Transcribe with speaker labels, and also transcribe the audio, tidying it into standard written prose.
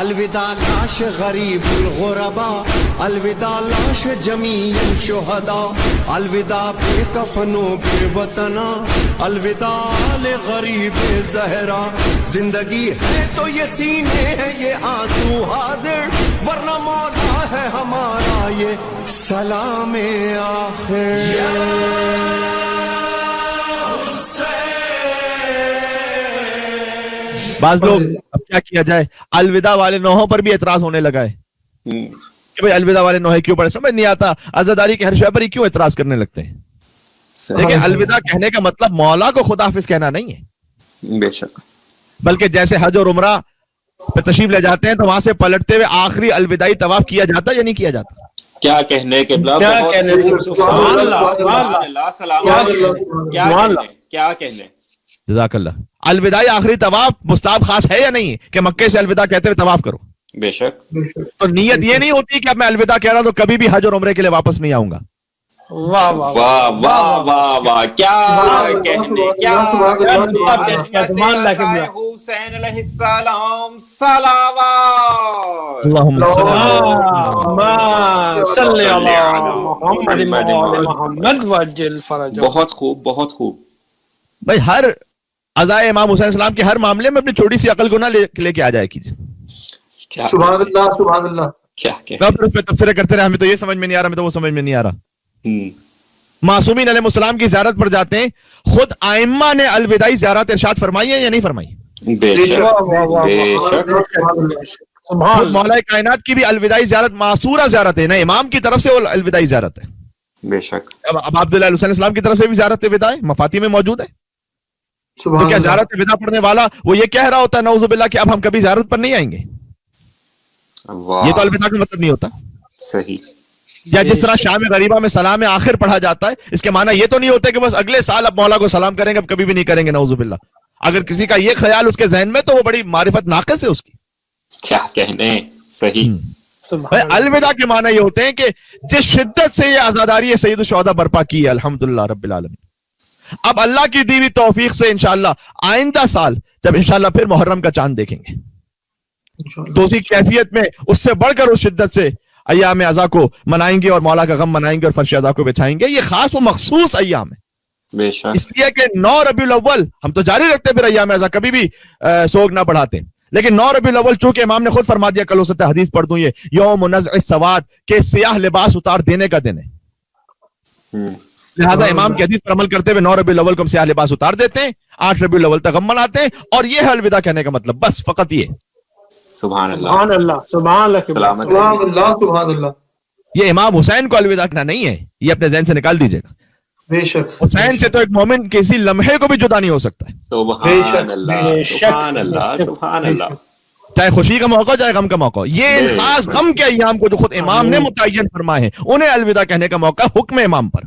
Speaker 1: الوداع لاش غریب الغربا، الوداع لاش جمیع شہدا، الوداع بے کفن و بے وطنا، الوداع لغریب زہرا. زندگی ہے تو یہ سینے ہے یہ آنسو حاضر، ورنہ مولا ہے ہمارا یہ سلام آخر.
Speaker 2: بعض لوگ اب کیا کیا جائے، الوداع والے نوحوں پر بھی اعتراض ہونے لگا ہے کہ بھئی الوداع والے نوحے کیوں پڑھے، سمجھ نہیں آتا عزاداری کے ہر شے پر ہی کیوں اعتراض کرنے لگتے ہیں. دیکھیں الوداع کہنے کا مطلب مولا کو خدا حافظ کہنا نہیں ہے،
Speaker 3: بے شک،
Speaker 2: بلکہ جیسے حج اور عمرہ پہ تشریف لے جاتے ہیں تو وہاں سے پلٹتے ہوئے آخری الوداعی طواف کیا جاتا ہے یا نہیں کیا جاتا؟
Speaker 3: کیا کہنے قبلہ، کیا کہنے.
Speaker 2: جزاک اللہ. الوداعی آخری طواف مستحب خاص ہے یا نہیں کہ مکے سے الوداع کہتے ہوئے طواف کرو؟
Speaker 3: بے شک.
Speaker 2: تو نیت یہ نہیں ہوتی کہ اب میں الوداع کہہ رہا ہوں تو کبھی بھی حج اور عمرے کے لیے واپس نہیں آؤں گا.
Speaker 3: واہ واہ واہ واہ واہ، کیا کہنے، کیا حسین علیہ السلام صلوات.
Speaker 2: اللہم
Speaker 4: صلی علی محمد محمد وجل فرج.
Speaker 3: بہت خوب، بہت خوب.
Speaker 2: بھائی ہر عزائے امام حسین السلام کے ہر معاملے میں اپنی چھوٹی سی عقل کو نہ لے کے آ جائے کیجیے.
Speaker 5: سبحان اللہ سبحان اللہ.
Speaker 3: کیا
Speaker 2: پھر اس پہ تبصرے کرتے رہے، ہمیں تو یہ سمجھ میں نہیں آ رہا، ہمیں تو وہ سمجھ میں نہیں آ رہا. معصومین علیہ السلام کی زیارت پر جاتے ہیں، خود ائمہ نے الوداعی زیارت ارشاد فرمائی ہے یا نہیں فرمائی؟
Speaker 3: بے شک، بے شک.
Speaker 2: خود مولا کائنات کی بھی الوداعی زیارت معصورہ زیارت ہے، نہ امام کی طرف سے وہ الوداعی زیارت ہے.
Speaker 3: بے شک.
Speaker 2: اب عبداللہ علیہ السلام کی طرف سے بھی زیارت وداع ہے، مفاتی میں موجود ہے. تو کیا زیارت وداع پڑھنے والا وہ یہ کہہ رہا ہوتا ہے نعوذ باللہ کہ اب ہم کبھی زیارت پر نہیں آئیں گے؟ یہ تو الوداع کا مطلب نہیں ہوتا.
Speaker 3: صحیح.
Speaker 2: یا جس طرح شام غریبہ میں سلام آخر پڑھا جاتا ہے، اس کے معنی یہ تو نہیں ہوتا کہ بس اگلے سال اب مولا کو سلام کریں گے، اب کبھی بھی نہیں کریں گے نعوذ باللہ. اگر کسی کا یہ خیال اس کے ذہن میں تو وہ بڑی معرفت ناقص ہے اس کی.
Speaker 3: کیا کہنے. صحیح.
Speaker 2: الوداع کے معنی یہ ہوتے ہیں کہ جس شدت سے یہ عزاداری سید الشہداء برپا کی ہے الحمدللہ رب العالمین، اب اللہ کی دی ہوئی توفیق سے انشاءاللہ آئندہ سال جب انشاءاللہ پھر محرم کا چاند دیکھیں گے تو اسی کیفیت میں اس سے بڑھ کر اس شدت سے ایام عزا کو منائیں گے اور مولا کا غم منائیں گے اور فرش عزا کو بچھائیں گے. یہ خاص و مخصوص ایام ہے،
Speaker 3: بے شک.
Speaker 2: اس لیے کہ 9 ربیع الاول ہم تو جاری رکھتے پھر ایام عزا، کبھی بھی سوگ نہ بڑھاتے، لیکن 9 ربیع الاول چونکہ امام نے خود فرما دیا، کل اسے حدیث پڑھ دوں، یہ یوم نزع السواد کہ سیاہ لباس اتار دینے کا دن ہے. لہذا امام کی حدیث پر عمل کرتے ہوئے 9 ربیع الاول کو ہم سیاہ لباس اتار دیتے ہیں، 8 ربیع الاول تک غم مناتے ہیں، اور یہ ہے الوداع کہنے کا مطلب، بس فقط یہ.
Speaker 3: سبحان اللہ
Speaker 4: سبحان اللہ سبحان اللہ
Speaker 5: سبحان اللہ سبحان اللہ.
Speaker 2: یہ امام حسین کو الوداع کہنا نہیں ہے، یہ اپنے ذہن سے نکال دیجئے گا.
Speaker 5: بے شک.
Speaker 2: حسین سے تو ایک مومن کسی لمحے کو بھی جدا نہیں ہو سکتا ہے،
Speaker 3: سبحان اللہ سبحان اللہ سبحان اللہ.
Speaker 2: چاہے خوشی کا موقع چاہے غم کا موقع. یہ ان خاص غم کے ایام کو جو خود امام نے متعین فرمائے ہیں انہیں الوداع کہنے کا موقع حکم امام پر.